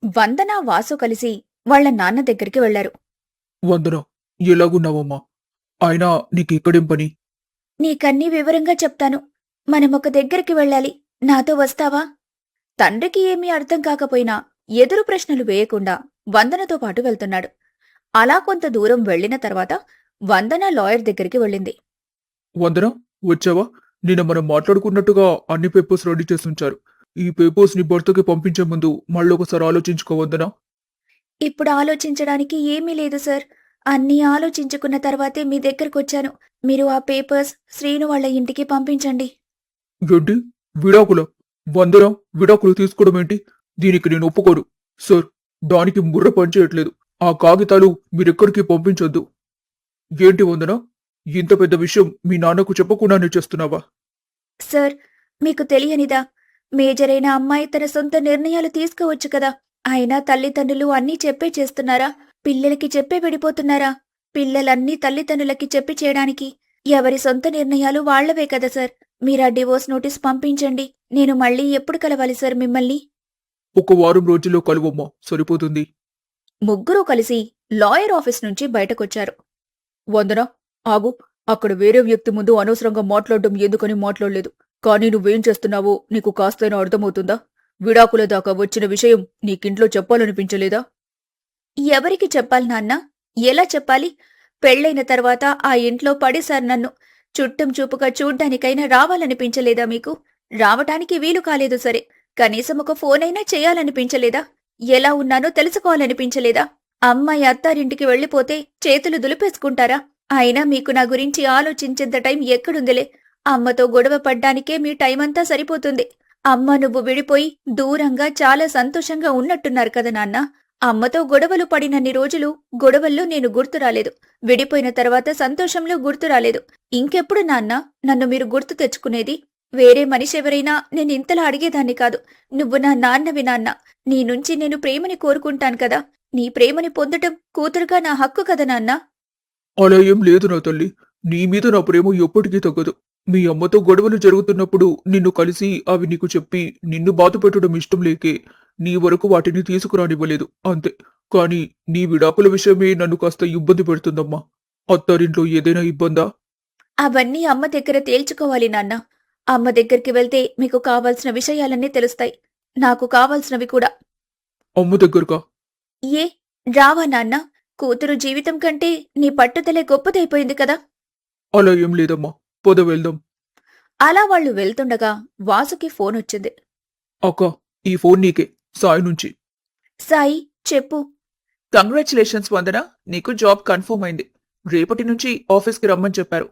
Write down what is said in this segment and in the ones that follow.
వందన, వాసు కలిసి వాళ్ళ నాన్న దగ్గరికి వెళ్లారు. వందన, ఎలాగున్నావమ్మా? అయినా నీకిక్కడేం పని? నీకన్నీ వివరంగా చెప్తాను. మనమొక దగ్గరికి వెళ్ళాలి. నాతో వస్తావా? తండ్రికి ఏమీ అర్థం కాకపోయినా ఎదురు ప్రశ్నలు వేయకుండా వందనతో పాటు వెళ్తున్నాడు. అలా కొంత దూరం వెళ్లిన తర్వాత వందన లాయర్ దగ్గరికి వెళ్ళింది. వందన, వచ్చావా? నిన్న మనం మాట్లాడుకున్నట్టుగా అన్ని పేపర్స్ రెడీ చేసుంచారు. ఈ పేపర్స్ నీ భర్తకి పంపించే ముందు మళ్ళొకసారి ఆలోచించుకో వందన. ఇప్పుడు ఆలోచించడానికి ఏమీ లేదు సార్. అన్నీ ఆలోచించుకున్న తర్వాతే మీ దగ్గరకొచ్చాను. మీరు ఆ పేపర్స్ శ్రీను వాళ్ళ ఇంటికి పంపించండి. ఏంటి? విడాకుల? వందన, విడాకులు తీసుకోవడం ఏంటి? దీనికి నేను ఒప్పుకోను. సార్, దానికి బుర్ర పనిచేయట్లేదు. ఆ కాగితాలు మీరెక్కడికి పంపించొద్దు. ఏంటి వందన, ఇంత పెద్ద విషయం మీ నాన్నకు చెప్పకుండానే చేస్తున్నావా? సార్, మీకు తెలియనిదా? మేజరైన అమ్మాయి తన సొంత నిర్ణయాలు తీసుకోవచ్చు కదా. అయినా తల్లిదండ్రులు అన్నీ చెప్పే చేస్తున్నారా? పిల్లలకి చెప్పే విడిపోతున్నారా? పిల్లలన్నీ తల్లిదండ్రులకి చెప్పి చేయడానికి ఎవరి సొంత నిర్ణయాలు వాళ్లవే కదా సార్. మీరా డివోర్స్ నోటీస్ పంపించండి. నేను మళ్ళీ ఎప్పుడు కలవాలి సార్ మిమ్మల్ని? ఒక వారం రోజుల్లో కలువమ్మా, సరిపోతుంది. ముగ్గురూ కలిసి లాయర్ ఆఫీస్ నుంచి బయటకొచ్చారు. వందన, ఆగు. అక్కడ వేరే వ్యక్తి ముందు అనవసరంగా మాట్లాడడం ఎందుకని మాట్లాడలేదు. కానీ నువ్వేం చేస్తున్నావో నీకు కాస్తైనా అర్థమవుతుందా? విడాకుల దాకా వచ్చిన విషయం నీకింట్లో చెప్పాలనిపించలేదా? ఎవరికి చెప్పాలి నాన్నా? ఎలా చెప్పాలి? పెళ్లైన తర్వాత ఆ ఇంట్లో పడేశారు నన్ను. చుట్టం చూపుగా చూడ్డానికైనా రావాలనిపించలేదా మీకు? రావటానికి వీలు కాలేదు సరే, కనీసం ఒక ఫోనైనా చేయాలనిపించలేదా? ఎలా ఉన్నానో తెలుసుకోవాలనిపించలేదా? అమ్మాయి అత్తారింటికి వెళ్ళిపోతే చేతులు దులిపేసుకుంటారా? అయినా మీకు నా గురించి ఆలోచించేంత టైం ఎక్కడుందిలే. అమ్మతో గొడవ పడ్డానికే మీ టైమంతా సరిపోతుంది. అమ్మ నువ్వు విడిపోయి దూరంగా చాలా సంతోషంగా ఉన్నట్టున్నారు కదా నాన్నా. అమ్మతో గొడవలు పడినన్ని రోజులు గొడవల్లో నేను గుర్తురాలేదు. విడిపోయిన తర్వాత సంతోషంలో గుర్తురాలేదు. ఇంకెప్పుడు నాన్నా నన్ను మీరు గుర్తు తెచ్చుకునేది? వేరే మనిషెవరైనా నేనింతలా అడిగేదాన్ని కాదు. నువ్వు నా నాన్నవి నాన్న. నీ నుంచి నేను ప్రేమని కోరుకుంటాను కదా. నీ ప్రేమని పొందటం కూతురుగా నా హక్కు కదా నాన్నా. అలా ఏం లేదు నా తల్లి. నీ మీద నా ప్రేమ ఎప్పటికీ తగ్గదు. మీ అమ్మతో గొడవలు జరుగుతున్నప్పుడు నిన్ను కలిసి అవి నీకు చెప్పి నిన్ను బాధపెట్టడం ఇష్టం లేకే నీ వరకు వాటిని తీసుకురానివ్వలేదు అంతే. కానీ నీ విడాకుల విషయమే నన్ను కాస్త ఇబ్బంది పెడుతుందమ్మా. అత్తారింట్లో ఏదైనా ఇబ్బందా? అవన్నీ అమ్మ దగ్గర తేల్చుకోవాలి నాన్న. అమ్మ దగ్గరికి వెళ్తే మీకు కావాల్సిన విషయాలన్నీ తెలుస్తాయి. నాకు కావాల్సినవి కూడా. అమ్మ దగ్గరకా? ఏ రావా నాన్న? కూతురు జీవితం కంటే నీ పట్టుదలే గొప్పదైపోయింది కదా. అలా ఏం లేదమ్మా, పద వెళ్దాం. అలా వాళ్ళు వెళ్తుండగా వాసుకి ఫోనొచ్చింది. అక్క, ఈ ఫోన్ నీకే, సాయి నుంచి. సాయి, చెప్పు. కంగ్రాచులేషన్స్ వందన, నీకు జాబ్ కన్ఫర్మ్ అయింది. రేపటి నుంచి ఆఫీస్కి రమ్మని చెప్పారు.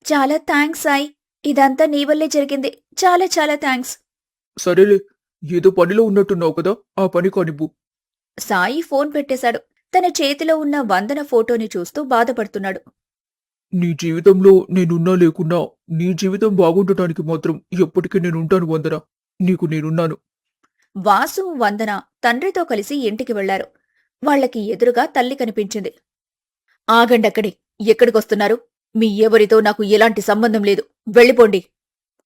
చాలా థ్యాంక్స్ సాయి. ఇదంతా నీ వల్లే జరిగింది. చాలా చాలా థ్యాంక్స్. సరేలే, ఏదో పనిలో ఉన్నట్టున్నావు కదా, ఆ పని కానివ్వు. సాయి ఫోన్ పెట్టేశాడు. తన చేతిలో ఉన్న వందన ఫోటోని చూస్తూ బాధపడుతున్నాడు. నీ జీవితంలో నేనున్నా లేకున్నా నీ జీవితం బాగుండటానికి మాత్రం ఎప్పటికీ నేనుంటాను వందన. నీకు నేనున్నాను. వాసు, వందన తండ్రితో కలిసి ఇంటికి వెళ్లారు. వాళ్లకి ఎదురుగా తల్లి కనిపించింది. ఆగండక్కడే, ఎక్కడికొస్తున్నారు? మీ ఎవరితో నాకు ఎలాంటి సంబంధం లేదు. వెళ్ళిపోండి.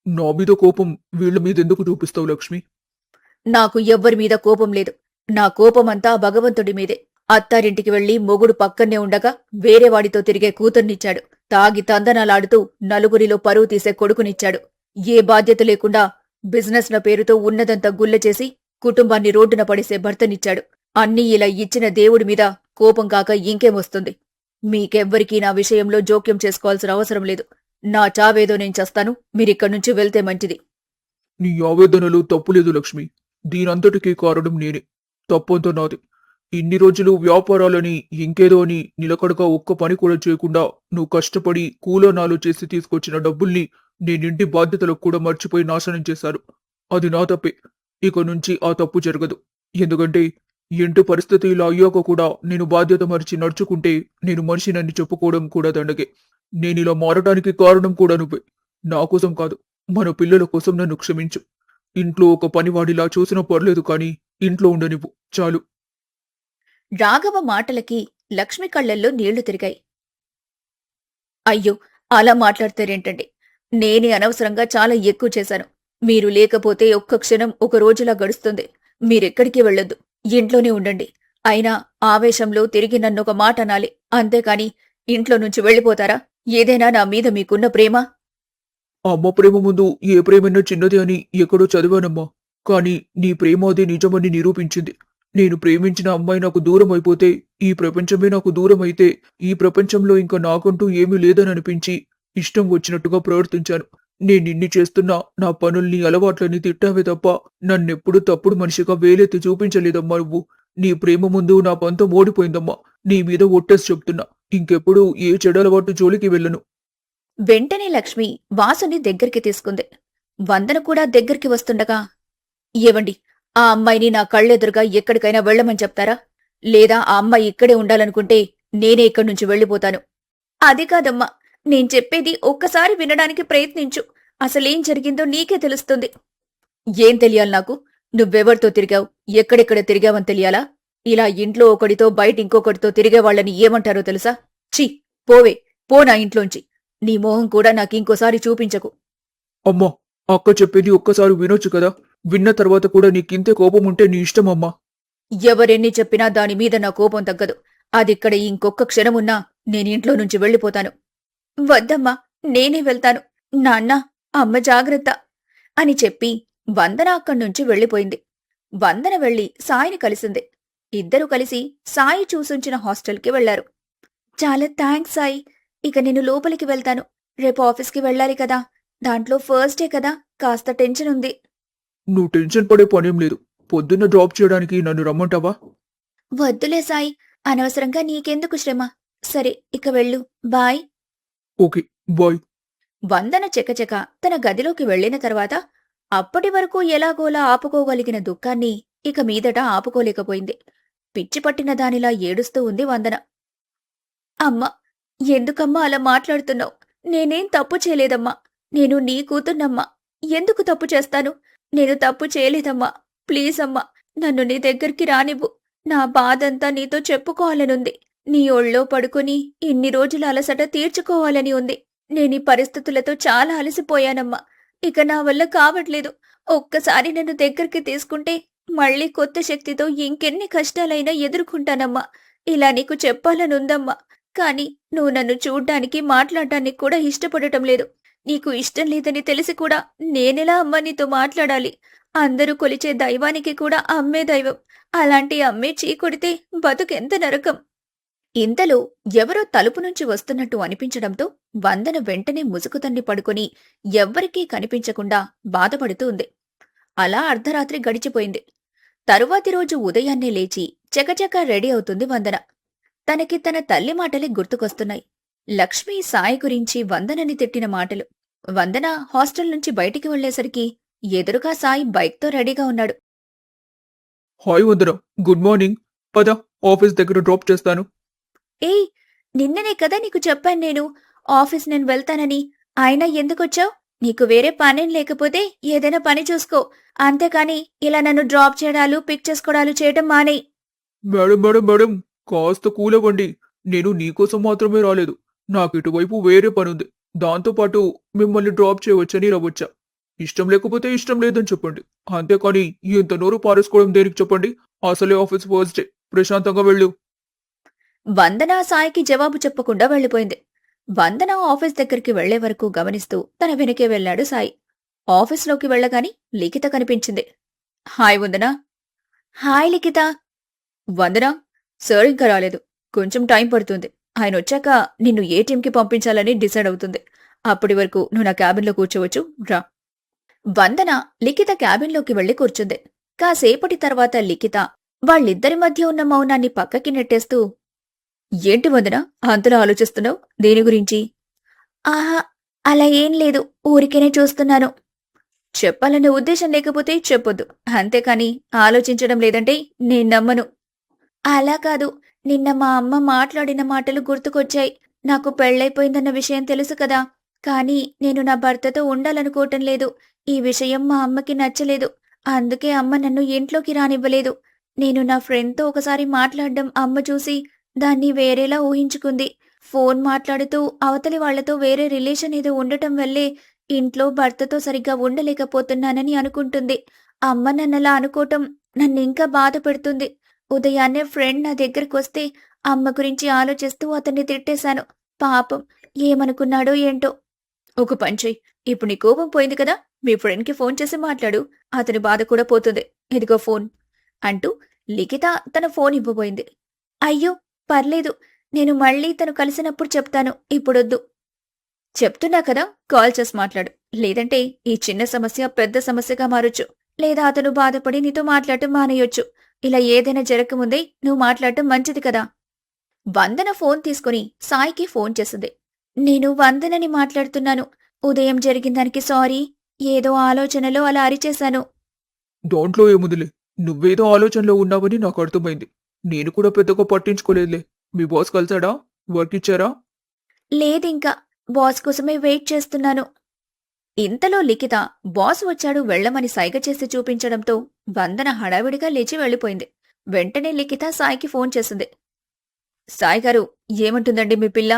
నా మీద కోపం వీళ్ల మీదెందుకు చూపిస్తావు లక్ష్మి? నాకు ఎవ్వరి మీద కోపం లేదు. నా కోపమంతా భగవంతుడి మీదే. అత్తారింటికి వెళ్లి మొగుడు పక్కనే ఉండగా వేరేవాడితో తిరిగే కూతుర్నిచ్చాడు. తాగి తందనాలాడుతూ నలుగురిలో పరువు తీసే కొడుకునిచ్చాడు. ఏ బాధ్యత లేకుండా బిజినెస్ల పేరుతో ఉన్నదంతా గుల్లచేసి కుటుంబాన్ని రోడ్డున పడేసే భర్తనిచ్చాడు. అన్నీ ఇలా ఇచ్చిన దేవుడి మీద కోపం కాక ఇంకేమొస్తుంది? మీకెవ్వరికీ నా విషయంలో జోక్యం చేసుకోవాల్సిన అవసరం లేదు. నా చావేదో నేను చస్తాను. మీరిక్కడ్నుంచి వెళ్తే మంచిది. నీ ఆవేదనలో తప్పులేదు లక్ష్మి. దీనంతటికీ కారణం నేనే. తప్పంతా నాది. ఇన్ని రోజులు వ్యాపారాలని ఇంకేదో అని నిలకడగా ఒక్క పని కూడా చేయకుండా నువ్వు కష్టపడి కూలోనాలు చేసి తీసుకొచ్చిన డబ్బుల్ని నేనింటి బాధ్యతలకు కూడా మర్చిపోయి నాశనం చేశాను. అది నా తప్పే. ఇక నుంచి ఆ తప్పు జరగదు. ఎందుకంటే ఇంటి పరిస్థితి ఇలా అయ్యాక కూడా నేను బాధ్యత మరిచి నడుచుకుంటే నేను మనిషినని చెప్పుకోవడం కూడా దండగే. నేనిలా మారటానికి కారణం కూడా నువ్వే. నా కోసం కాదు, మన పిల్లల కోసం నన్ను క్షమించు. ఇంట్లో ఒక పనివాడిలా చూసినా పర్లేదు, కానీ ఇంట్లో ఉండనివ్వు చాలు. రాఘవ మాటలకి లక్ష్మి కళ్లల్లో నీళ్లు తిరిగాయి. అయ్యో, అలా మాట్లాడతారేంటండి? నేనే అనవసరంగా చాలా ఎక్కువ చేశాను. మీరు లేకపోతే ఒక్క క్షణం ఒక రోజులా గడుస్తుంది. మీరెక్కడికి వెళ్ళొద్దు. ఇంట్లోనే ఉండండి. అయినా ఆవేశంలో తిరిగి నన్నొక మాట అనాలి. అంతేకాని ఇంట్లో నుంచి వెళ్ళిపోతారా? ఏదైనా నా మీద మీకున్న ప్రేమ? అమ్మ ప్రేమ ముందు ఏ ప్రేమైనా చిన్నది అని ఎక్కడో చదివానమ్మా. కానీ నీ ప్రేమ అది నిజమని నిరూపించింది. నేను ప్రేమించిన అమ్మాయి నాకు దూరం అయిపోతే, ఈ ప్రపంచమే నాకు దూరం అయితే, ఈ ప్రపంచంలో ఇంకా నాకంటూ ఏమీ లేదని అనిపించి ఇష్టం వచ్చినట్టుగా ప్రవర్తించాను. నేనిన్ని చేస్తున్నా నా పనుల్ని, అలవాట్లని తిట్టావే తప్ప నన్నెప్పుడు తప్పుడు మనిషిగా వేలెత్తి చూపించలేదమ్మా నువ్వు. నీ ప్రేమ ముందు నా పంతం ఓడిపోయిందమ్మా. నీ మీద ఒట్టేసి చెప్తున్నా. ఇంకెప్పుడు ఏ చెడలవాటు జోలికి వెళ్ళను. వెంటనే లక్ష్మి వాసుని దగ్గరికి తీసుకుంది. వందన కూడా దగ్గరికి వస్తుండగా, ఏవండి, ఆ అమ్మాయిని నా కళ్ళెదురుగా ఎక్కడికైనా వెళ్ళమని చెప్తారా? లేదా ఆ అమ్మాయి ఇక్కడే ఉండాలనుకుంటే నేనే ఇక్కడి నుంచి వెళ్ళిపోతాను. అది కాదమ్మా, నేను చెప్పేది ఒక్కసారి వినడానికి ప్రయత్నించు. అసలేం జరిగిందో నీకే తెలుస్తుంది. ఏం తెలియాలి నాకు? నువ్వెవరితో తిరిగావు, ఎక్కడెక్కడ తిరిగావని తెలియాలా? ఇలా ఇంట్లో ఒకడితో బయట ఇంకొకడితో తిరిగేవాళ్ళని ఏమంటారో తెలుసా? ఛీ, పోవే, పో నా ఇంట్లోంచి. నీ మొహం కూడా నాకింకోసారి చూపించకు. అమ్మా, అక్క చెప్పేది ఒక్కసారి వినొచ్చు కదా. విన్న తర్వాత కూడా నీకింతే కోపం ఉంటే నీ ఇష్టమమ్మా. ఎవరెన్ని చెప్పినా దాని మీద నా కోపం తగ్గదు. అదిక్కడ ఇంకొక్క క్షణమున్నా నేనింట్లో నుంచి వెళ్ళిపోతాను. వద్దమ్మా, నేనే వెళ్తాను. నాన్న, అమ్మ జాగ్రత్త అని చెప్పి వందన అక్కడ్నుంచి వెళ్ళిపోయింది. వందన వెళ్లి సాయిని కలిసింది. ఇద్దరూ కలిసి సాయి చూసుంచిన హాస్టల్కి వెళ్లారు. చాలా థ్యాంక్స్ సాయి. ఇక నేను లోపలికి వెళ్తాను. రేపు ఆఫీస్కి వెళ్ళాలి కదా. దాంట్లో ఫస్ట్ డే కదా, కాస్త టెన్షన్ ఉంది. నువ్వు టెన్షన్ పడే పనేం లేదు. పొద్దున్న డ్రాప్ చేయడానికి నన్ను రమ్మంటావా? వద్దులే సాయి, అనవసరంగా నీకెందుకు శ్రమ. సరే, ఇక వెళ్ళు. బాయ్. Okay, bye. వందన చకచక తన గదిలోకి వెళ్లిన తర్వాత అప్పటి వరకు ఎలాగోలా ఆపుకోగలిగిన దుఃఖాన్ని ఇక మీదట ఆపుకోలేకపోయింది. పిచ్చి పట్టిన దానిలా ఏడుస్తూ ఉంది వందన. అమ్మా, ఎందుకమ్మా అలా మాట్లాడుతున్నావు? నేనేం తప్పు చేయలేదమ్మా. నేను నీ కూతున్నమ్మా. ఎందుకు తప్పు చేస్తాను? నేను తప్పు చేయలేదమ్మా. ప్లీజ్ అమ్మా, నన్ను నీ దగ్గరికి రానివ్వు. నా బాధంతా నీతో చెప్పుకోవాలనుంది. నీ ఒళ్ళో పడుకుని ఇన్ని రోజుల అలసట తీర్చుకోవాలని ఉంది. నేనీ పరిస్థితులతో చాలా అలసిపోయానమ్మా. ఇక నా వల్ల కావట్లేదు. ఒక్కసారి నన్ను దగ్గరికి తీసుకుంటే మళ్ళీ కొత్త శక్తితో ఇంకెన్ని కష్టాలైనా ఎదుర్కొంటానమ్మా. ఇలా నీకు చెప్పాలనుందమ్మా. కాని నువ్వు నన్ను చూడ్డానికి, మాట్లాడటానికి కూడా ఇష్టపడటం లేదు. నీకు ఇష్టం లేదని తెలిసి కూడా నేనెలా అమ్మా నీతో మాట్లాడాలి? అందరూ కొలిచే దైవానికి కూడా అమ్మే దైవం. అలాంటి అమ్మే చీకొడితే బతుకెంత నరకం. ఇంతలో ఎవరో తలుపు నుంచి వస్తున్నట్టు అనిపించడంతో వందన వెంటనే ముసుగుతన్ని పడుకుని ఎవ్వరికీ కనిపించకుండా బాధపడుతూ ఉంది. అలా అర్ధరాత్రి గడిచిపోయింది. తరువాతి రోజు ఉదయాన్నే లేచి చకచక రెడీ అవుతుంది వందన. తనకి తన తల్లి మాటలే గుర్తుకొస్తున్నాయి. లక్ష్మి, సాయి గురించి వందనని తిట్టిన మాటలు. వందన హాస్టల్ నుంచి బయటికి వెళ్లేసరికి ఎదురుగా సాయి బైక్తో రెడీగా ఉన్నాడు. హాయ్ వందన, గుడ్ మార్నింగ్. పద, ఆఫీస్ దగ్గర డ్రాప్ చేస్తాను. ఏయ్, నిన్ననే కదా నీకు చెప్పాను నేను ఆఫీస్ నేను వెళ్తానని. అయినా ఎందుకొచ్చావు? నీకు వేరే పనేం లేకపోతే ఏదైనా పని చూసుకో. అంతేకాని ఇలా నన్ను డ్రాప్ చేయడాలు, పిక్ చేసుకోవడాలు చేయటం మానేయ్. మేడం మేడం మేడం, కాస్త కూలవ్వండి. నేను నీకోసం మాత్రమే రాలేదు. నాకు ఇటువైపు వేరే పనుంది. దాంతోపాటు మిమ్మల్ని డ్రాప్ చేయవచ్చని రవచ్చా. ఇష్టం లేకపోతే ఇష్టం లేదని చెప్పండి. అంతేకాని ఇంత నోరు పారేసుకోవడం దేనికి చెప్పండి? అసలే ఆఫీస్ ఫస్ట్ డే. ప్రశాంతంగా వెళ్ళు. వందన సాయికి జవాబు చెప్పకుండా వెళ్లిపోయింది. వందన ఆఫీస్ దగ్గరికి వెళ్లే వరకు గమనిస్తూ తన వెనకే వెళ్లాడు సాయి. ఆఫీస్లోకి వెళ్లగాని లిఖిత కనిపించింది. హాయ్ వందన. హాయ్ లిఖిత. వందన, సార్ ఇంకా రాలేదు. కొంచెం టైం పడుతుంది. ఆయన వచ్చాక నిన్ను ఏ టీంకి పంపించాలని డిసైడ్ అవుతుంది. అప్పటి వరకు నువ్వు నా క్యాబిన్లో కూర్చోవచ్చు, రా. వందన లిఖిత క్యాబిన్లోకి వెళ్లి కూర్చుంది. కాసేపటి తర్వాత లిఖిత వాళ్ళిద్దరి మధ్య ఉన్న మౌనాన్ని పక్కకి నెట్టేస్తూ, ఏంటి వందన అంతలా ఆలోచిస్తున్నావు? దేని గురించి? ఆహా, అలా ఏం లేదు. ఊరికేనే చూస్తున్నాను. చెప్పాలనే ఉద్దేశం లేకపోతే చెప్పొద్దు. అంతేకాని ఆలోచించడం లేదంటే నేను నమ్మను. అలా కాదు, నిన్న మా అమ్మ మాట్లాడిన మాటలు గుర్తుకొచ్చాయి. నాకు పెళ్లైపోయిందన్న విషయం తెలుసు కదా. కానీ నేను నా భర్తతో ఉండాలనుకోవటం లేదు. ఈ విషయం మా అమ్మకి నచ్చలేదు. అందుకే అమ్మ నన్ను ఇంట్లోకి రానివ్వలేదు. నేను నా ఫ్రెండ్తో ఒకసారి మాట్లాడడం అమ్మ చూసి దాన్ని వేరేలా ఊహించుకుంది. ఫోన్ మాట్లాడుతూ అవతలి వాళ్లతో వేరే రిలేషన్ ఏదో ఉండటం వల్లే ఇంట్లో భర్తతో సరిగ్గా ఉండలేకపోతున్నానని అనుకుంటుంది. అమ్మ నన్నలా అనుకోవటం నన్నింకా బాధ పెడుతుంది. ఉదయాన్నే ఫ్రెండ్ నా దగ్గరకొస్తే అమ్మ గురించి ఆలోచిస్తూ అతన్ని తిట్టేశాను. పాపం ఏమనుకున్నాడో ఏంటో. ఒక పని చెయ్యి. ఇప్పుడు నీ కోపం పోయింది కదా, మీ ఫ్రెండ్‌కి ఫోన్ చేసి మాట్లాడు. అతని బాధ కూడా పోతుంది. ఇదిగో ఫోన్ అంటూ లిఖిత తన ఫోన్ ఇవ్వబోయింది. అయ్యో! పర్లేదు. నేను మళ్ళీ తను కలిసినప్పుడు చెప్తాను. ఇప్పుడొద్దు. చెప్తున్నా కదా, కాల్ చేసి మాట్లాడు. లేదంటే ఈ చిన్న సమస్య పెద్ద సమస్యగా మారొచ్చు. లేదా అతను బాధపడి నీతో మాట్లాడటం మానేయొచ్చు. ఇలా ఏదైనా జరగకముందే నువ్వు మాట్లాడటం మంచిది కదా. వందన ఫోన్ తీసుకుని సాయికి ఫోన్ చేసింది. నేను వందనని మాట్లాడుతున్నాను. ఉదయం జరిగిన దానికి సారీ. ఏదో ఆలోచనలో అలా అరిచేశాను. దాంట్లో ఏముందిలే. నువ్వేదో ఆలోచనలో ఉన్నావని నాకు అర్థమైంది. నేను కూడా పెద్దగా పట్టించుకోలేదులే. మీ బాస్ కలిసాడా? వర్క్ ఇచ్చారా? లేదింకా. బాస్ కోసమే వెయిట్ చేస్తున్నాను. ఇంతలో లిఖిత బాస్ వచ్చాడు వెళ్ళమని సైగ చేసి చూపించడంతో వందన హడావిడిగా లేచి వెళ్ళిపోయింది. వెంటనే లిఖిత సాయికి ఫోన్ చేసింది. సాయి గారు, ఏమంటుందండి మీ పిల్ల?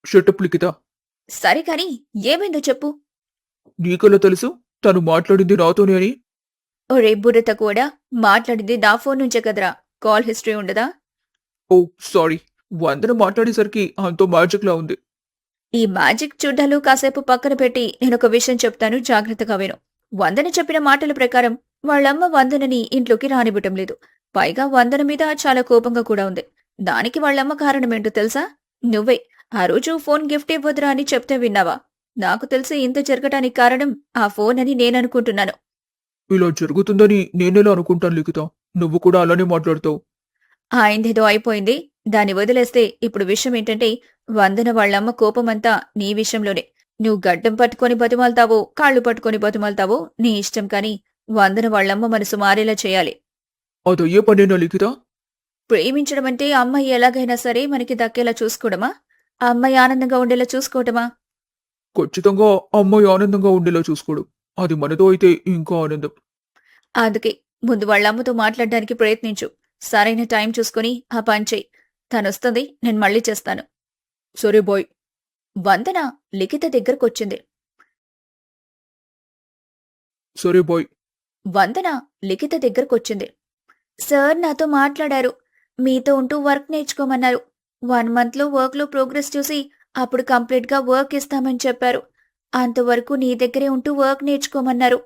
షటప్ లిఖిత. సరే కాని ఏమైందో చెప్పు. నీకెలా తెలుసు తను మాట్లాడింది నాతోనే అని? ఒరే బుర్రత కూడా, మాట్లాడింది నా ఫోన్ నుంచే కదరా. కాల్ హిస్టరీ ఉండదా? ఓ సారీ. వందన మాట్లాడేసరికి అంతో మ్యాజిక్ లా ఉంది. ఈ మ్యాజిక్ చూడ్డాలు కాసేపు పక్కన పెట్టి నేనొక విషయం చెప్తాను, జాగ్రత్తగా విను. వందన చెప్పిన మాటల ప్రకారం వాళ్ళమ్మ వందనని ఇంట్లోకి రానివ్వటం లేదు. పైగా వందన మీద చాలా కోపంగా కూడా ఉంది. దానికి వాళ్ళమ్మ కారణమేంటో తెలుసా? నువ్వే. ఆ రోజు ఫోన్ గిఫ్ట్ ఇవ్వదురా అని చెప్తే విన్నావా? నాకు తెలిసి ఇంత జరగటానికి కారణం ఆ ఫోన్ అని నేననుకుంటున్నాను. ఇలా జరుగుతుందని నేనెలా అనుకుంటాను లిఖిత? నువ్వు కూడా అలానే మాట్లాడతావు. ఆయిందేదో అయిపోయింది. దాన్ని వదిలేస్తే ఇప్పుడు విషయం ఏంటంటే, వందన వాళ్ళమ్మ కోపమంతా నీ విషయంలోనే. నువ్వు గడ్డం పట్టుకొని బతిమాలతావో, కాళ్ళు పట్టుకొని బతిమాలతావో నీ ఇష్టం, కాని వందన వాళ్ళమ్మ మనసు మారేలా చేయాలి. అదయ్యే పనేనా లిఖిత? ప్రేమించడమంటే అమ్మాయి ఎలాగైనా సరే మనకి దక్కేలా చూసుకోవడమా? ఆ అమ్మాయి ఆనందంగా ఉండేలా చూసుకోవటమా? ఖచ్చితంగా అమ్మాయి ఆనందంగా ఉండేలా చూసుకోడు. అది మనతో అయితే ఇంకా ఆనందం. అందుకే ముందు వాళ్ళమ్మతో మాట్లాడడానికి ప్రయత్నించు. సరైన టైం చూసుకుని ఆ పని చెయ్యి. తనొస్తుంది, నేను మళ్ళీ చేస్తాను. సరే బాయ్. వందన లిఖిత దగ్గరకొచ్చింది. సరే బాయ్. వందన లిఖిత దగ్గరకొచ్చింది. సార్ నాతో మాట్లాడారు. మీతో ఉంటూ వర్క్ నేర్చుకోమన్నారు. 1 మంత్లో వర్క్లో ప్రోగ్రెస్ చూసి అప్పుడు కంప్లీట్గా వర్క్ ఇస్తామని చెప్పారు. అంతవరకు నీ దగ్గరే ఉంటూ వర్క్ నేర్చుకోమన్నారు.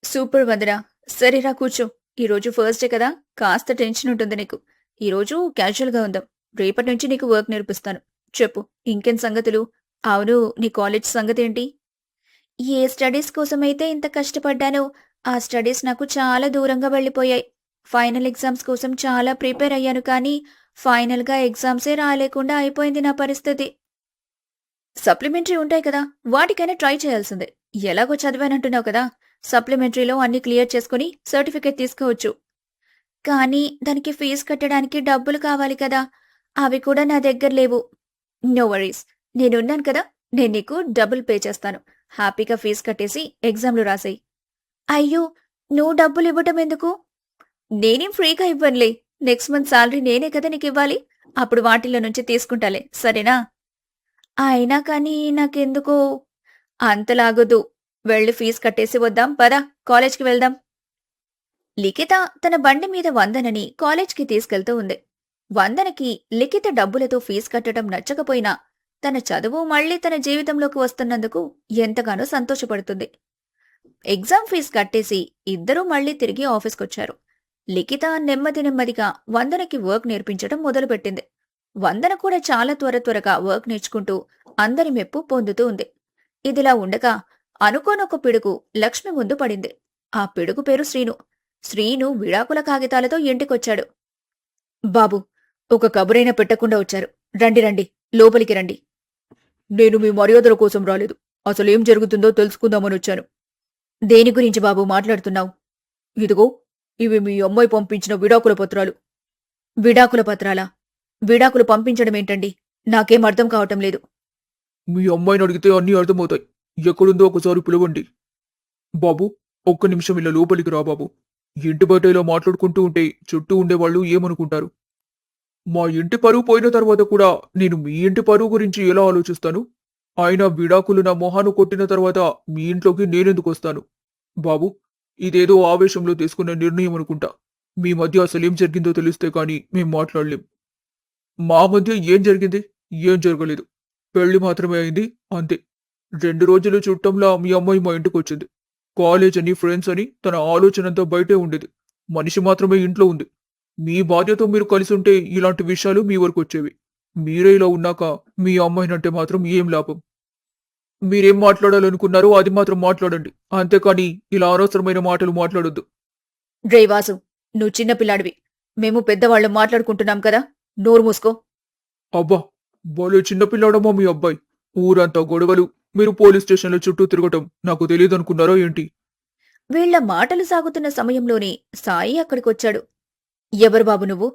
సూపర్ వందన. సరేరా కూర్చో. ఈరోజు ఫస్ట్ డే కదా, కాస్త టెన్షన్ ఉంటుంది నీకు. ఈరోజు క్యాజువల్గా ఉందాం. రేపటి నుంచి నీకు వర్క్ నేర్పిస్తాను. చెప్పు, ఇంకేం సంగతులు? అవును, నీ కాలేజ్ సంగతేంటి? ఏ స్టడీస్ కోసమైతే ఇంత కష్టపడ్డానో ఆ స్టడీస్ నాకు చాలా దూరంగా వెళ్ళిపోయాయి. ఫైనల్ ఎగ్జామ్స్ కోసం చాలా ప్రిపేర్ అయ్యాను, కానీ ఫైనల్గా ఎగ్జామ్సే రాలేకుండా అయిపోయింది నా పరిస్థితి. సప్లిమెంటరీ ఉంటాయి కదా, వాటికైనా ట్రై చేయాల్సిందే. ఎలాగో చదివానంటున్నావు కదా, సప్లిమెంటరీలో అన్ని క్లియర్ చేసుకుని సర్టిఫికేట్ తీసుకోవచ్చు. కానీ దానికి ఫీజు కట్టడానికి డబ్బులు కావాలి కదా, అవి కూడా నా దగ్గర లేవు. నో వరీస్, నేనున్నాను కదా, నేను నీకు డబ్బులు పే చేస్తాను. హ్యాపీగా ఫీజు కట్టేసి ఎగ్జామ్లు రాసేయి. అయ్యో, నువ్వు డబ్బులు ఇవ్వటం ఎందుకు? నేనేం ఫ్రీగా ఇవ్వనులే. నెక్స్ట్ మంత్ శాలరీ నేనే కదా నీకు ఇవ్వాలి. అప్పుడు వాటిల్లో నుంచి తీసుకుంటాలే, సరేనా? అయినా కానీ నాకెందుకో అంతలాగొద్దు. వెళ్ళి ఫీజు కట్టేసి వద్దాం, పద కాలేజ్కి వెళ్దాం. లిఖిత తన బండి మీద వందనని కాలేజ్కి తీసుకెళ్తూ ఉంది. వందనకి లిఖిత డబ్బులతో ఫీజు కట్టడం నచ్చకపోయినా తన చదువు మళ్లీ తన జీవితంలోకి వస్తున్నందుకు ఎంతగానో సంతోషపడుతుంది. ఎగ్జామ్ ఫీజు కట్టేసి ఇద్దరూ మళ్లీ తిరిగి ఆఫీస్కొచ్చారు. లిఖిత నెమ్మదిగా వందనకి వర్క్ నేర్పించడం మొదలుపెట్టింది. వందన కూడా చాలా త్వరగా వర్క్ నేర్చుకుంటూ అందరి మెప్పు పొందుతూ ఉంది. ఇదిలా ఉండగా అనుకోనొక పిడుగు లక్ష్మి ముందు పడింది. ఆ పిడుగు పేరు శ్రీను. శ్రీను విడాకుల కాగితాలతో ఇంటికొచ్చాడు. బాబు, ఒక కబురైనా పెట్టకుండా వచ్చారు. రండి రండి, లోపలికి రండి. నేను మీ మర్యాదల కోసం రాలేదు. అసలేం జరుగుతుందో తెలుసుకుందామని వచ్చాను. దేని గురించి బాబు మాట్లాడుతున్నావు? ఇదిగో, ఇవి మీ అమ్మాయి పంపించిన విడాకుల పత్రాలు. విడాకుల పత్రాలా? విడాకులు పంపించడమేంటండి? నాకేం అర్థం కావటం లేదు. మీ అమ్మాయిని అడిగితే అన్నీ అర్థమవుతాయి. ఎక్కడుందో ఒకసారి పిలవండి. బాబు, ఒక్క నిమిషం ఇలా లోపలికి రా బాబు. ఇంటి బయట ఇలా మాట్లాడుకుంటూ ఉంటే చుట్టూ ఉండేవాళ్ళు ఏమనుకుంటారు? మా ఇంటి పరువు పోయిన తర్వాత కూడా నేను మీ ఇంటి పరువు గురించి ఎలా ఆలోచిస్తాను? అయినా విడాకులు నా మొహాను కొట్టిన తర్వాత మీ ఇంట్లోకి నేనెందుకు వస్తాను? బాబు, ఇదేదో ఆవేశంలో తీసుకున్న నిర్ణయం అనుకుంటా. మీ మధ్య అసలేం జరిగిందో తెలిస్తే కానీ మేం మాట్లాడలేం. మా మధ్య ఏం జరిగింది? ఏం జరగలేదు. పెళ్లి మాత్రమే అయింది అంతే. 2 రోజులు చుట్టంలా మీ అమ్మాయి మా ఇంటికొచ్చింది. కాలేజ్ అని, ఫ్రెండ్స్ అని తన ఆలోచనంతా బయటే ఉండేది. మనిషి మాత్రమే ఇంట్లో ఉంది. మీ భార్యతో మీరు కలిసుంటే ఇలాంటి విషయాలు మీ వరకొచ్చేవి. మీరే ఇలా ఉన్నాక మీ అమ్మాయినంటే మాత్రం ఏం లాభం? మీరేం మాట్లాడాలనుకున్నారో అది మాత్రం మాట్లాడండి. అంతేకాని ఇలా అనవసరమైన మాటలు మాట్లాడొద్దు. రే వాసు, నువ్వు చిన్నపిల్లాడివి. మేము పెద్దవాళ్ళం మాట్లాడుకుంటున్నాం కదా, నోరు మూసుకో. అబ్బా! భలే చిన్నపిల్లాడమ్మా మీ అబ్బాయి. ఊరంతా గొడవలు, మీరు పోలీస్ స్టేషన్ల చుట్టూ తిరగటం నాకు తెలీదనుకున్నారో ఏంటి? వీళ్ల మాటలు సాగుతున్న సమయంలోనే సాయి అక్కడికొచ్చాడు. ఎవరు బాబు నువ్వు?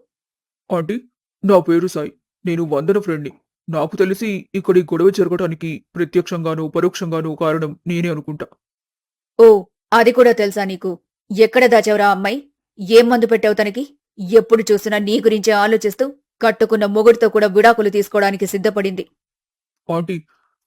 ఆంటీ, నా పేరు సాయి. నేను వందన ఫ్రెండ్‌ని. నాకు తెలిసి ఇక్కడ ఈ గొడవ జరగటానికి ప్రత్యక్షంగానూ, పరోక్షంగానూ కారణం నేనే అనుకుంటా. ఓ, అది కూడా తెలుసా నీకు? ఎక్కడ దాచావురా అమ్మాయి? ఏం మందు పెట్టావు తనకి? ఎప్పుడు చూసినా నీ గురించే ఆలోచిస్తూ కట్టుకున్న మొగుడితో కూడా విడాకులు తీసుకోవడానికి సిద్ధపడింది. ఆంటీ,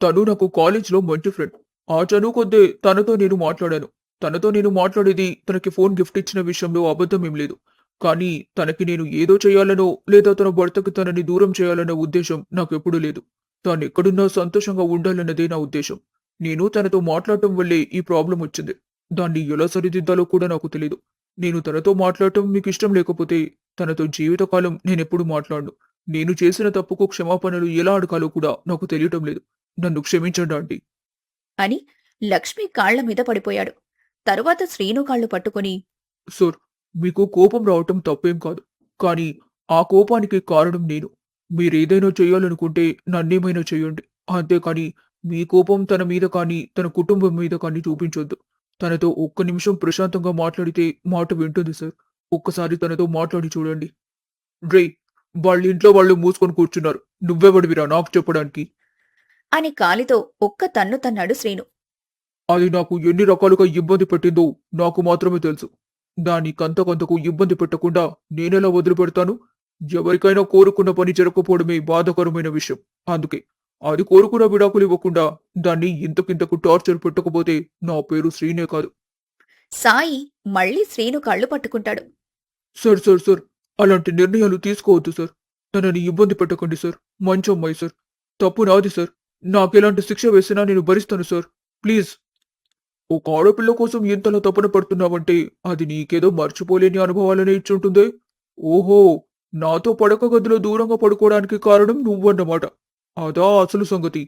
తను నాకు కాలేజ్‌లో మంచి ఫ్రెండ్. ఆ చనువు కొద్దీ తనతో నేను మాట్లాడాను. తనతో నేను మాట్లాడేది తనకి ఫోన్ గిఫ్ట్ ఇచ్చిన విషయంలో అబద్ధమేం లేదు. కానీ తనకి నేను ఏదో చేయాలనో, లేదా తన భర్తకి తనని దూరం చేయాలన్న ఉద్దేశం నాకెప్పుడూ లేదు. తానెక్కడున్నా సంతోషంగా ఉండాలన్నదే నా ఉద్దేశం. నేను తనతో మాట్లాడటం వల్లే ఈ ప్రాబ్లమ్ వచ్చింది. దాన్ని ఎలా సరిదిద్దాలో కూడా నాకు తెలీదు. నేను తనతో మాట్లాడటం మీకిష్టం లేకపోతే తనతో జీవితకాలం నేనెప్పుడు మాట్లాడను. నేను చేసిన తప్పుకు క్షమాపణలు ఎలా అడగాలో కూడా నాకు తెలియటం లేదు. నన్ను క్షమించండి ఆంటీ. అని లక్ష్మి కాళ్ల మీద పడిపోయాడు. తరువాత శ్రీను కాళ్ళు పట్టుకుని, సార్, మీకు కోపం రావటం తప్పేం కాదు. కానీ ఆ కోపానికి కారణం నేను. మీరేదైనా చేయాలనుకుంటే నన్నేమైనా చేయండి. అంతేకాని మీ కోపం తన మీద కానీ, తన కుటుంబం మీద కానీ చూపించొద్దు. తనతో ఒక్క నిమిషం ప్రశాంతంగా మాట్లాడితే మాట వింటుంది సార్. ఒక్కసారి తనతో మాట్లాడి చూడండి. రేయ్! వాళ్ళింట్లో వాళ్ళు మూసుకొని కూర్చున్నారు. నువ్వెవడివిరా నాకు చెప్పడానికి? అని కాలితో ఒక్క తన్ను తన్నాడు శ్రీను. అది నాకు ఎన్ని రకాలుగా ఇబ్బంది పెట్టిందో నాకు మాత్రమే తెలుసు. దాన్ని కంతకంతకు ఇబ్బంది పెట్టకుండా నేనెలా వదిలిపెడతాను? ఎవరికైనా కోరుకున్న పని జరగకపోవడమే బాధాకరమైన విషయం. అందుకే అది కోరుకున్న విడాకులు ఇవ్వకుండా దాన్ని ఇంతకింతకు టార్చర్ పెట్టకపోతే నా పేరు శ్రీనే కాదు. సాయి మళ్ళీ శ్రీను కాళ్ళు పట్టుకుంటాడు. సార్, అలాంటి నిర్ణయాలు తీసుకోవద్దు సార్. తనని ఇబ్బంది పెట్టకండి సార్. మంచి అమ్మాయి సార్. తప్పు నాది సార్. నాకెలాంటి శిక్ష వేసినా నేను భరిస్తాను సార్. ప్లీజ్. ఒక ఆడపిల్ల కోసం ఇంతలా తపన పడుతున్నావంటే అది నీకేదో మర్చిపోలేని అనుభవాలనే ఇచ్చుంటుందే. ఓహో! నాతో పడక గదిలో దూరంగా పడుకోవడానికి కారణం నువ్వన్నమాట. అదా అసలు సంగతి.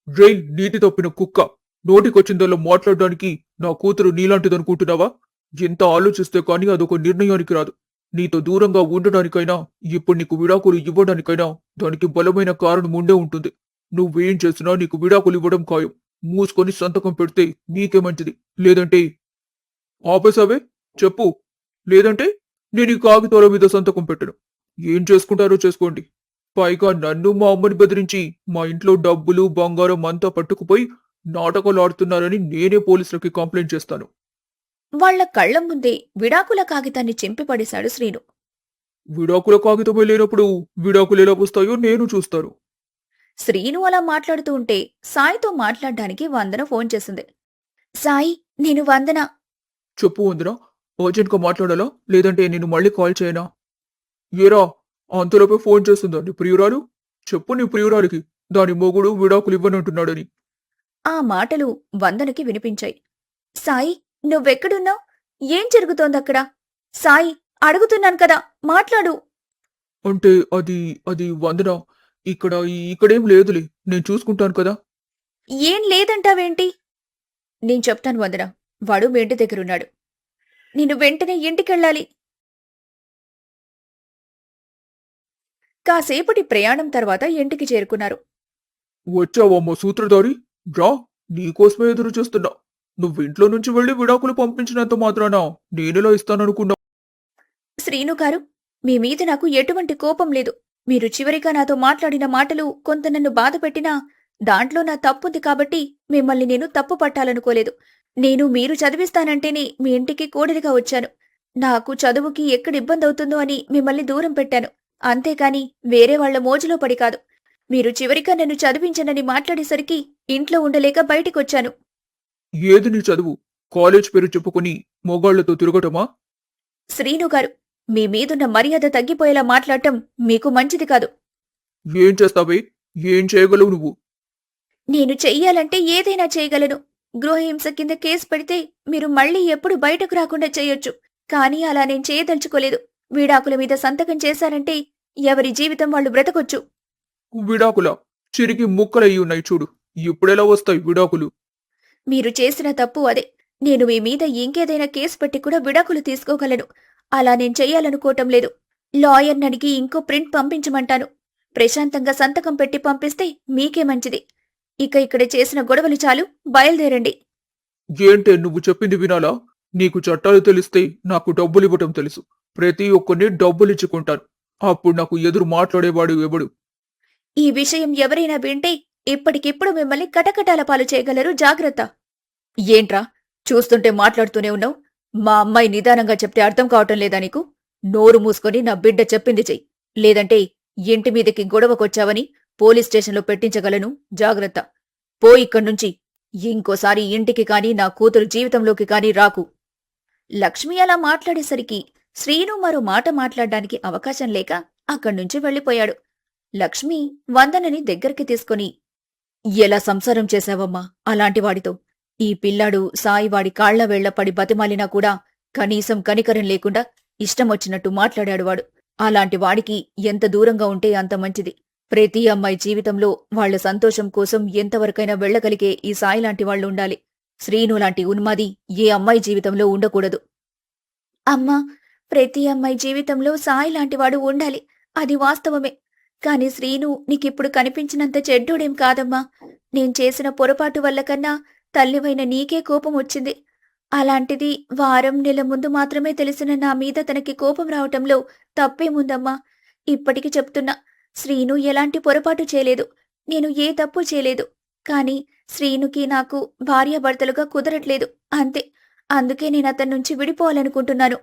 రేయ్! నీతి తప్పిన కుక్క. నోటికొచ్చిందల్లా మాట్లాడడానికి నా కూతురు నీలాంటిదనుకుంటున్నావా? ఎంత ఆలోచిస్తే కానీ అదొక నిర్ణయానికి రాదు. నీతో దూరంగా ఉండడానికైనా, ఇప్పుడు నీకు విడాకులు ఇవ్వడానికైనా దానికి బలమైన కారణం ఉండే ఉంటుంది. నువ్వేం చేసినా నీకు విడాకులు ఇవ్వడం ఖాయం. మూసుకొని సంతకం పెడితే నీకే మంచిది. లేదంటే ఆపేసావే? చెప్పు. లేదంటే నేను ఈ కాగితాల మీద సంతకం పెట్టను. ఏం చేసుకుంటారో చేసుకోండి. పైగా నన్ను మా అమ్మని బెదిరించి మా ఇంట్లో డబ్బులు, బంగారం అంతా పట్టుకుపోయి నాటకాలు ఆడుతున్నారని నేనే పోలీసులకి కంప్లైంట్ చేస్తాను. వాళ్ల కళ్ల ముందే విడాకుల కాగితాన్ని చింపిపడేశాడు శ్రీను. విడాకుల కాగితమే లేనప్పుడు విడాకులు ఎలా వస్తాయో నేను చూస్తాను. శ్రీను అలా మాట్లాడుతూ ఉంటే సాయితో మాట్లాడ్డానికి వందన ఫోన్ చేసింది. సాయి, నేను వందన. చెప్పు వందన. అర్జెంట్గా మాట్లాడాలా? లేదంటే నేను మళ్ళీ కాల్ చేయనా? ఏరా, అంతలోపే ఫోన్ చేస్తుందా నీ ప్రియురాలు? చెప్పు నీ ప్రియురాలికి దాని మొగుడు విడాకులు ఇవ్వనంటున్నాడని. ఆ మాటలు వందనకి వినిపించాయి. సాయి, నువ్వెక్కడున్నావ్? ఏం జరుగుతోందక్కడ? సాయి, అడుగుతున్నాను కదా, మాట్లాడు. అంటే అది అది వందన, ఇక్కడేం లేదులే. నేను చూసుకుంటాను కదా. ఏం లేదంటావేంటి? నేను చెప్తాను వందన. వాడు మీ ఇంటి దగ్గరున్నాడు. నేను వెంటనే ఇంటికెళ్ళాలి. కాసేపటి ప్రయాణం తర్వాత ఇంటికి చేరుకున్నారు. వచ్చావమ్మా సూత్రధారి. రా, నీకోసమే ఎదురు చూస్తున్నా. నువ్వింట్లో నుంచి వెళ్ళి విడాకులు పంపించినంత మాత్రాన నేనెలా ఇస్తాననుకున్నా? శ్రీను గారు, మీ మీద నాకు ఎటువంటి కోపం లేదు. మీరు చివరిగా నాతో మాట్లాడిన మాటలు కొంత నన్ను బాధపెట్టినా దాంట్లో నా తప్పుంది కాబట్టి మిమ్మల్ని నేను తప్పు పట్టాలనుకోలేదు. నేను మీరు చదివిస్తానంటేనే మీ ఇంటికి కోడలిగా వచ్చాను. నాకు చదువుకి ఎక్కడ ఇబ్బందవుతుందో అని మిమ్మల్ని దూరం పెట్టాను. అంతేకాని వేరే వాళ్ల మోజులో పడి కాదు. మీరు చివరిగా నన్ను చదివించనని మాట్లాడేసరికి ఇంట్లో ఉండలేక బయటికొచ్చాను. ఏది నీ చదువు? కాలేజ్ పేరు చెప్పుకొని మొగాళ్లతో తిరగటమా? శ్రీను గారు, మీ మీదున్న మర్యాద తగ్గిపోయేలా మాట్లాడటం మీకు మంచిది కాదు. ఏం చేస్తావే? ఏం చేయగలవు నువ్వు? నేను చెయ్యాలంటే ఏదైనా చేయగలను. గృహహింస కింద కేసు పెడితే మీరు మళ్ళీ ఎప్పుడు బయటకు రాకుండా చేయొచ్చు. కానీ అలా నేను చేయదలుచుకోలేదు. విడాకుల మీద సంతకం చేశారంటే ఎవరి జీవితం వాళ్ళు బ్రతకొచ్చు. విడాకులా? చిరిగి ముక్కలయ్యి ఉన్నాయి చూడు. ఇప్పుడెలా వస్తాయి విడాకులు? మీరు చేసిన తప్పు అదే. నేను మీ మీద ఇంకేదైనా కేసు పెట్టి కూడా విడాకులు తీసుకోగలను. అలా నేను చెయ్యాలనుకోవటం లేదు. లాయర్ని అడిగి ఇంకో ప్రింట్ పంపించమంటాను. ప్రశాంతంగా సంతకం పెట్టి పంపిస్తే మీకే మంచిది. ఇక ఇక్కడ చేసిన గొడవలు చాలు, బయలుదేరండి. ఏంటే నువ్వు చెప్పింది వినాలా? నీకు చట్టాలు తెలిస్తే నాకు డబ్బులివ్వటం తెలుసు. ప్రతి ఒక్కరిని డబ్బులిచ్చుకుంటాను. అప్పుడు నాకు ఎదురు మాట్లాడేవాడు ఎవడు? ఈ విషయం ఎవరైనా వింటే ఇప్పటికిప్పుడు మిమ్మల్ని కటకటాల పాలు చేయగలరు, జాగ్రత్త. ఏంట్రా చూస్తుంటే మాట్లాడుతూనే ఉన్నావు? మా అమ్మాయి నిదానంగా చెప్తే అర్థం కావటం లేదా నీకు? నోరు మూసుకొని నా బిడ్డ చెప్పింది చెయ్యి. లేదంటే ఇంటి మీదకి గొడవకొచ్చావని పోలీస్ స్టేషన్లో పెట్టించగలను, జాగ్రత్త. పో ఇక్కడ్నుంచి. ఇంకోసారి ఇంటికి కాని నా కూతురు జీవితంలోకి కాని రాకు. లక్ష్మి అలా మాట్లాడేసరికి శ్రీను మరో మాట మాట్లాడ్డానికి అవకాశం లేక అక్కడ్నుంచి వెళ్ళిపోయాడు. లక్ష్మి వందనని దగ్గరికి తీసుకొని, ఎలా సంసారం చేశావమ్మా అలాంటి వాడితో? ఈ పిల్లాడు సాయి వాడి కాళ్ల వేళ్ల పడి బతిమాలినా కూడా కనీసం కనికరం లేకుండా ఇష్టమొచ్చినట్టు మాట్లాడాడు వాడు. అలాంటి వాడికి ఎంత దూరంగా ఉంటే అంత మంచిది. ప్రతి అమ్మాయి జీవితంలో వాళ్ల సంతోషం కోసం ఎంతవరకైనా వెళ్లగలిగే ఈ సాయి లాంటి వాళ్లు ఉండాలి. శ్రీను లాంటి ఉన్మాది ఏ అమ్మాయి జీవితంలో ఉండకూడదు. అమ్మా, ప్రతి అమ్మాయి జీవితంలో సాయి లాంటివాడు ఉండాలి, అది వాస్తవమే. కాని శ్రీను నీకిప్పుడు కనిపించినంత చెడ్డోడేం కాదమ్మా. నేను చేసిన పొరపాటు వల్ల కన్నా తల్లివైన నీకే కోపం వచ్చింది. అలాంటిది వారం నెల ముందు మాత్రమే తెలిసిన నా మీద తనకి కోపం రావటంలో తప్పేముందమ్మా? ఇప్పటికి చెప్తున్నా, శ్రీను ఎలాంటి పొరపాటు చేయలేదు. నేను ఏ తప్పు చేయలేదు. కాని శ్రీనుకి నాకు భార్యాభర్తలుగా కుదరట్లేదు, అంతే. అందుకే నేనతన్నుంచి విడిపోవాలనుకుంటున్నాను.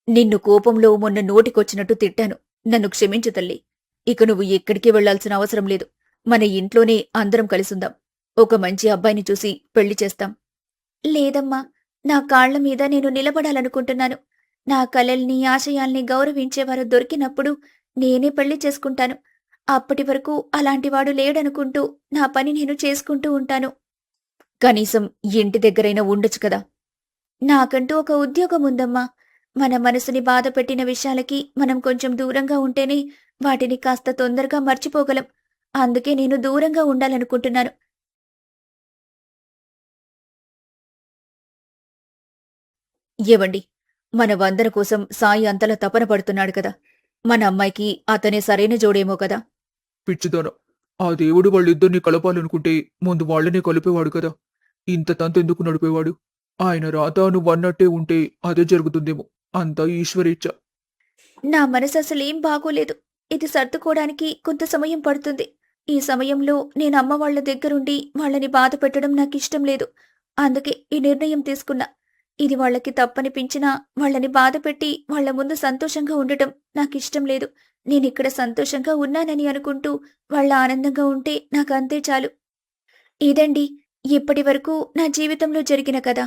నిన్ను కోపంలో మొన్న నోటికొచ్చినట్టు తిట్టాను. నన్ను క్షమించు తల్లి. ఇక నువ్వు ఎక్కడికి వెళ్లాల్సిన అవసరం లేదు. మన ఇంట్లోనే అందరం కలిసుందాం. ఒక మంచి అబ్బాయిని చూసి పెళ్లి చేస్తాం. లేదమ్మా, నా కాళ్ల మీద నేను నిలబడాలనుకుంటున్నాను. నా కలల్ని, ఆశయాల్ని గౌరవించేవారు దొరికినప్పుడు నేనే పెళ్లి చేసుకుంటాను. అప్పటి వరకు అలాంటివాడు లేడనుకుంటూ నా పని నేను చేసుకుంటూ ఉంటాను. కనీసం ఇంటి దగ్గరైనా ఉండొచ్చు కదా. నాకంటూ ఒక ఉద్యోగం ఉందమ్మా. మన మనసుని బాధ పెట్టిన విషయాలకి మనం కొంచెం దూరంగా ఉంటేనే వాటిని కాస్త తొందరగా మర్చిపోగలం. అందుకే నేను దూరంగా ఉండాలనుకుంటున్నాను. ఏవండి, మన వందన కోసం సాయి అంతలా తపన పడుతున్నాడు కదా. మన అమ్మాయికి అతనే సరైన జోడేమో కదా. పిచ్చిదానా, ఆ దేవుడు వాళ్ళిద్దరినీ కలపాలనుకుంటే ముందు వాళ్ళనే కలిపేవాడు కదా. ఇంత తంతెందుకు నడిపేవాడు? ఆయన రాత నువ్వన్నట్టే ఉంటే అదే జరుగుతుందేమో. అంతా ఈశ్వరేచ్ఛ. నా మనసు అసలేం బాగోలేదు. ఇది సర్దుకోవడానికి కొంత సమయం పడుతుంది. ఈ సమయంలో నేను అమ్మ వాళ్ల దగ్గరుండి వాళ్ళని బాధ పెట్టడం నాకిష్టం లేదు. అందుకే ఈ నిర్ణయం తీసుకున్నా. ఇది వాళ్ళకి తప్పనిపించినా వాళ్ళని బాధ పెట్టి వాళ్ల ముందు సంతోషంగా ఉండటం నాకిష్టం లేదు. నేనిక్కడ సంతోషంగా ఉన్నానని అనుకుంటూ వాళ్ళ ఆనందంగా ఉంటే నాకంతే చాలు. ఇదండి ఇప్పటి వరకు నా జీవితంలో జరిగిన కథ.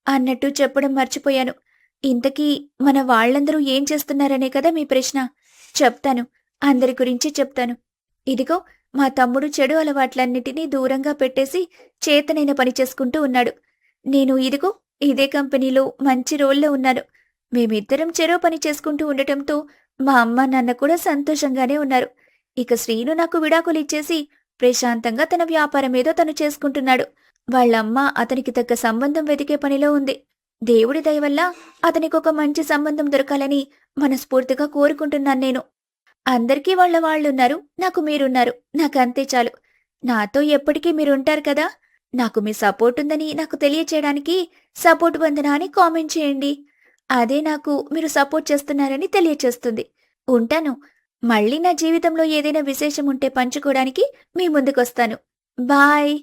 అన్నట్టు చెప్పడం మర్చిపోయాను. ఇంతకీ మన వాళ్ళందరూ ఏం చేస్తున్నారనే కదా మీ ప్రశ్న. చెప్తాను, అందరి గురించి చెప్తాను. ఇదిగో మా తమ్ముడు చెడు అలవాట్లన్నిటినీ దూరంగా పెట్టేసి చేతనైన పని చేసుకుంటూ ఉన్నాడు. నేను ఇదిగో ఇదే కంపెనీలో మంచి రోల్లో ఉన్నాను. మేమిద్దరం చెరో పని చేసుకుంటూ ఉండటంతో మా అమ్మ నాన్న కూడా సంతోషంగానే ఉన్నారు. ఇక శ్రీను నాకు విడాకులు ఇచ్చేసి ప్రశాంతంగా తన వ్యాపారం ఏదో తను చేసుకుంటున్నాడు. వాళ్ళమ్మ అతనికి తగ్గ సంబంధం వెతికే పనిలో ఉంది. దేవుడి దయ వల్ల అతనికొక మంచి సంబంధం దొరకాలని మనస్ఫూర్తిగా కోరుకుంటున్నాను నేను. అందరికీ వాళ్ళున్నారు, నాకు మీరున్నారు. నాకంతే చాలు. నాతో ఎప్పటికీ మీరుంటారు కదా. నాకు మీ సపోర్ట్ ఉందని నాకు తెలియచేయడానికి సపోర్ట్ వందన అని కామెంట్ చేయండి. అదే నాకు మీరు సపోర్ట్ చేస్తున్నారని తెలియచేస్తుంది. ఉంటాను. మళ్ళీ నా జీవితంలో ఏదైనా విశేషం ఉంటే పంచుకోవడానికి మీ ముందుకొస్తాను. బాయ్.